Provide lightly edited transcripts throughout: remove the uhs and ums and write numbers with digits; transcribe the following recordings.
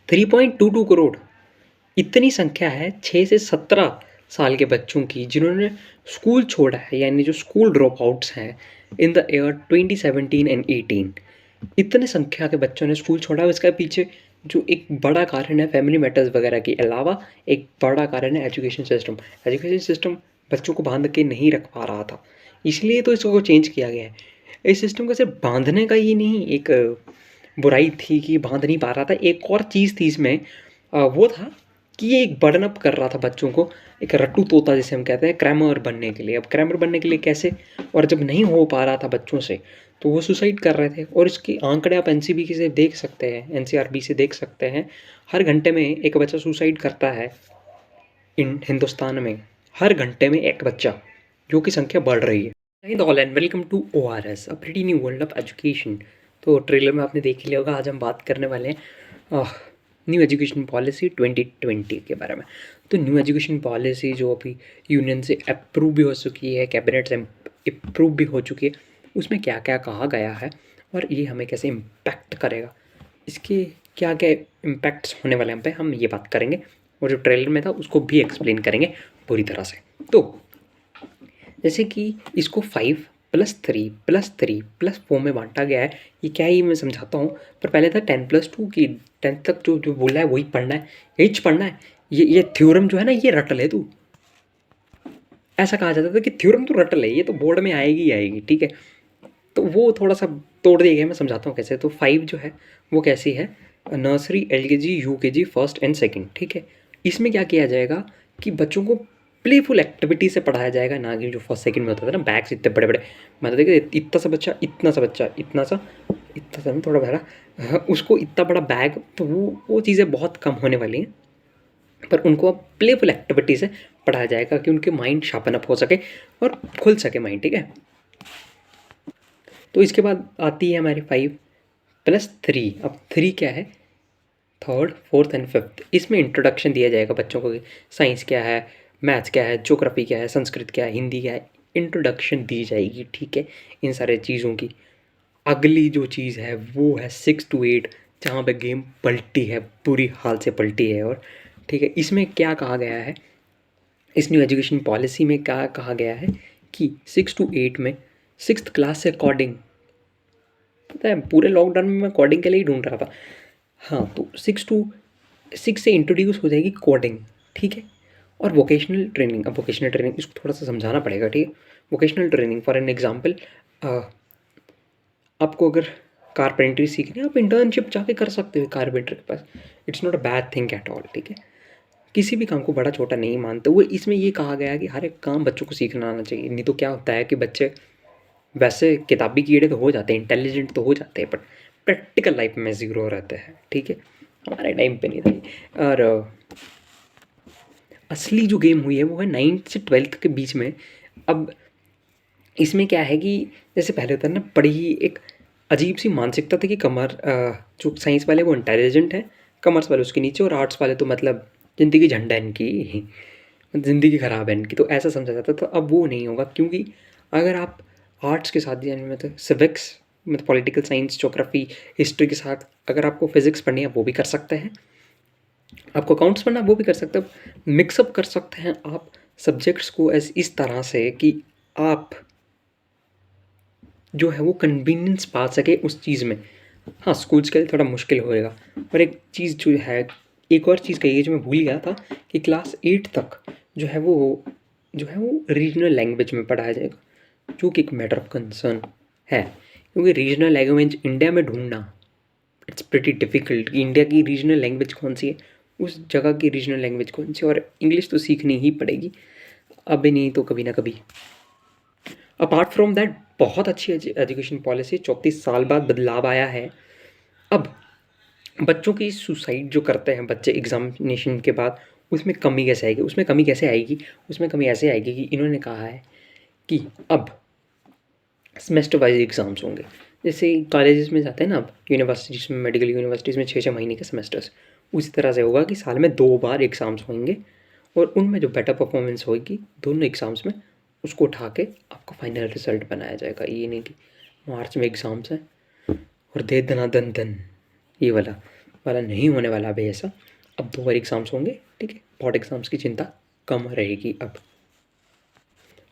3.22 करोड़ इतनी संख्या है 6 से 17 साल के बच्चों की जिन्होंने स्कूल छोड़ा है, यानी जो स्कूल ड्रॉप आउट्स हैं इन द ईयर 2017 एंड 18। इतने संख्या के बच्चों ने स्कूल छोड़ा है। इसका पीछे जो एक बड़ा कारण है फैमिली मैटर्स वगैरह के अलावा, एक बड़ा कारण है एजुकेशन सिस्टम। एजुकेशन सिस्टम बच्चों को बांध के नहीं रख पा रहा था, इसलिए तो इसको चेंज किया गया है। इस सिस्टम को सिर्फ बांधने का ही नहीं, एक बुराई थी कि बांध नहीं पा रहा था, एक और चीज़ थी इसमें, वो था कि ये एक बर्डन अप कर रहा था बच्चों को, एक रट्टू तोता जिसे हम कहते हैं, क्रैमर बनने के लिए। अब क्रैमर बनने के लिए कैसे, और जब नहीं हो पा रहा था बच्चों से तो वो सुसाइड कर रहे थे। और इसके आंकड़े आप एनसीबी से देख सकते हैं, एनसीआरबी से देख सकते हैं, हर घंटे में एक बच्चा सुसाइड करता है इन हिंदुस्तान में, हर घंटे में एक बच्चा, जो कि संख्या बढ़ रही है। All and welcome to ORS, a pretty new world of education. तो ट्रेलर में आपने देख ही लिया होगा, आज हम बात करने वाले हैं न्यू एजुकेशन पॉलिसी 2020 के बारे में। तो न्यू एजुकेशन पॉलिसी जो अभी यूनियन से अप्रूव भी हो चुकी है, कैबिनेट से अप्रूव भी हो चुकी है, उसमें क्या क्या कहा गया है और ये हमें कैसे इम्पैक्ट करेगा, इसके क्या क्या इम्पैक्ट्स होने वाले हैं, हम पे हम ये बात करेंगे। और जो ट्रेलर में था उसको भी एक्सप्लेन करेंगे पूरी तरह से। तो जैसे कि इसको 5+3+3+4 में बांटा गया है। ये क्या ही मैं समझाता हूँ, पर पहले था 10+2 की 10 तक जो जो बोला है वही पढ़ना है, यही पढ़ना है। ये थ्योरम जो है ना, ये रट ले तू, ऐसा कहा जाता था कि थ्योरम तू रट ले, ये तो बोर्ड में आएगी ही आएगी, ठीक है। तो वो थोड़ा सा तोड़ दिया गया, मैं समझाता हूँ कैसे। तो 5 जो है वो कैसी है, nursery, LKG, UKG, first and second, ठीक है। इसमें क्या किया जाएगा कि बच्चों को प्लेफुल एक्टिविटी से पढ़ाया जाएगा, ना कि जो फर्स्ट सेकंड में होता था ना, बैग्स इतने बड़े बड़े, मतलब देखिए इतना सा बच्चा, इतना सा बच्चा, इतना सा थोड़ा बड़ा, उसको इतना बड़ा बैग, तो वो चीज़ें बहुत कम होने वाली हैं। पर उनको अब प्लेफुल एक्टिविटी से पढ़ाया जाएगा कि उनके माइंड शार्पन अप हो सके और खुल सके माइंड, ठीक है। तो इसके बाद आती है हमारी 5+3। अब 3 क्या है, थर्ड, फोर्थ एंड फिफ्थ। इसमें इंट्रोडक्शन दिया जाएगा बच्चों को, साइंस क्या है, मैथ्स क्या है, ज्योग्राफी क्या है, संस्कृत क्या है, हिंदी क्या है, इंट्रोडक्शन दी जाएगी, ठीक है, इन सारे चीज़ों की। अगली जो चीज़ है वो है 6 to 8, जहाँ पे गेम पलटी है, बुरी हाल से पलटी है। और ठीक है, इसमें क्या कहा गया है, इस न्यू एजुकेशन पॉलिसी में क्या कहा गया है कि 6 to 8 में 6th क्लास से कोडिंग, पता है पूरे लॉकडाउन में मैं कोडिंग के लिए ही ढूंढ रहा था। हाँ, तो 6 से इंट्रोड्यूस हो जाएगी कोडिंग, ठीक है। और वोकेशनल ट्रेनिंग, अब वोकेशनल ट्रेनिंग इसको थोड़ा सा समझाना पड़ेगा, ठीक है। Vocational training for an example, आपको अगर कारपेंट्री सीखनी है, आप इंटर्नशिप जाके कर सकते हो कारपेंटर के पास, it's not a bad thing at all, ठीक है। किसी भी काम को बड़ा छोटा नहीं मानते हुए इसमें ये कहा गया है कि हर एक काम बच्चों को सीखना आना चाहिए। नहीं तो क्या होता है कि बच्चे वैसे किताबी कीड़े तो हो जाते हैं, इंटेलिजेंट तो हो जाते हैं, बट प्रैक्टिकल लाइफ में ज़ीरो रहते हैं, ठीक है। हमारे टाइम पे नहीं था। और असली जो गेम हुई है वो है 9th से 12th के बीच में। अब इसमें क्या है कि जैसे पहले होता है ना, बड़ी ही एक अजीब सी मानसिकता थी कि जो साइंस वाले वो इंटेलिजेंट है, कॉमर्स वाले उसके नीचे, और आर्ट्स वाले तो मतलब ज़िंदगी झंडा है इनकी, ज़िंदगी ख़राब है इनकी, तो ऐसा समझा जाता था। तो अब वो नहीं होगा, क्योंकि अगर आप आर्ट्स के साथ, यानी मतलब सिविक्स, मतलब पॉलिटिकल साइंस, ज्योग्राफी, हिस्ट्री के साथ अगर आपको फिज़िक्स पढ़नी है वो भी कर सकते हैं, आपको अकाउंट्स पढ़ना वो भी कर सकते हैं, मिक्सअप कर सकते हैं आप सब्जेक्ट्स को इस तरह से कि आप जो है वो कन्वीनियंस पा सके उस चीज़ में। हाँ, स्कूल्स के लिए थोड़ा मुश्किल होएगा। पर एक चीज़ जो है, एक और चीज़ कही है जो मैं भूल गया था, कि क्लास 8 तक जो है वो रीजनल लैंग्वेज में पढ़ाया जाएगा, जो कि एक मैटर ऑफ कंसर्न है, क्योंकि रीजनल लैंग्वेज इंडिया में ढूंढना इट्स प्रिटी डिफ़िकल्ट कि इंडिया की रीजनल लैंग्वेज कौन सी है, उस जगह की रीजनल लैंग्वेज कौन सी है। और इंग्लिश तो सीखनी ही पड़ेगी, अभी नहीं तो कभी ना कभी। अपार्ट फ्रॉम दैट बहुत अच्छी एजुकेशन पॉलिसी, 34 साल बाद बदलाव आया है। अब बच्चों की सुसाइड जो करते हैं बच्चे एग्जामिनेशन के बाद, उसमें कमी कैसे आएगी, उसमें कमी कैसे आएगी, उसमें कमी ऐसे आएगी कि इन्होंने कहा है कि अब सेमेस्टर वाइज एग्ज़ाम्स होंगे। जैसे कॉलेजेस में जाते हैं ना, अब यूनिवर्सिटीज़ में, मेडिकल यूनिवर्सिटीज़ में 6-6 महीने के सेमेस्टर्स, उसी तरह से होगा कि साल में 2 बार एग्ज़ाम्स होंगे, और उनमें जो बेटर परफॉर्मेंस होगी दोनों एग्ज़ाम्स में, उसको उठा के आपका फाइनल रिजल्ट बनाया जाएगा। ये नहीं कि मार्च में एग्ज़ाम्स हैं और दे दना दन दन, ये वाला। वाला नहीं होने वाला अभी ऐसा। अब 2 बार एग्ज़ाम्स होंगे, ठीक है, बोर्ड एग्ज़ाम्स की चिंता कम रहेगी अब।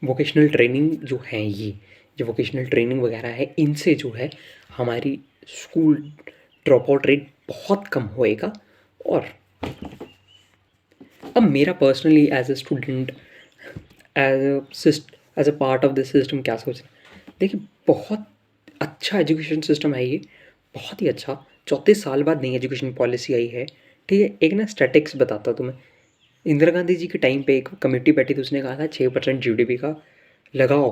वोकेशनल ट्रेनिंग जो है ये जो वोकेशनल ट्रेनिंग वगैरह है, इनसे जो है हमारी स्कूल ड्रॉप आउट रेट बहुत कम होएगा। और अब मेरा personally as a student, as a part of this system क्या सोचना, देखिए बहुत अच्छा एजुकेशन सिस्टम है ये, बहुत ही अच्छा। 34 साल बाद नई एजुकेशन पॉलिसी आई है, ठीक है। एक ना स्टैटिक्स बताता हूँ तुम्हें। इंदिरा गांधी जी के टाइम पे एक कमेटी बैठी थी, उसने कहा था 6% जीडीपी का लगाओ।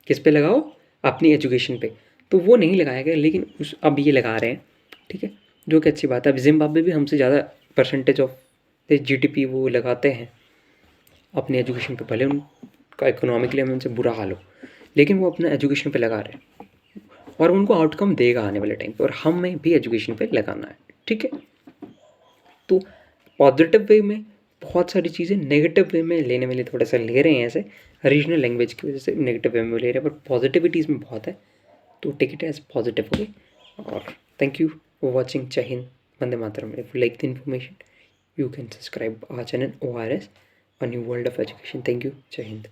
किस पे लगाओ? अपनी एजुकेशन पे। तो वो नहीं लगाया गया, लेकिन अब ये लगा रहे हैं, ठीक है, जो कि अच्छी बात है। अब जिम्बाब्वे भी हमसे ज़्यादा परसेंटेज ऑफ जीडीपी वो लगाते हैं अपनी एजुकेशन पे, भले उनका इकोनॉमिकली हमें उनसे बुरा हाल हो, लेकिन वो अपना एजुकेशन पे लगा रहे हैं और उनको आउटकम देगा आने वाले टाइम पे, और हमें भी एजुकेशन पे लगाना है, ठीक है। तो पॉजिटिव वे में बहुत सारी चीज़ें, नेगेटिव वे में लेने वाले थोड़ा सा ले रहे हैं ऐसे, रीजनल लैंग्वेज की वजह से नेगेटिव वे में ले रहे हैं, बट पॉजिटिविटी इसमें बहुत है, तो take it as positive, okay. और थैंक यू फॉर वॉचिंग। जय हिंद, वंदे मातरम। If you like the information, you can subscribe our channel ORS, A New World of Education. Thank you. Jai Hind.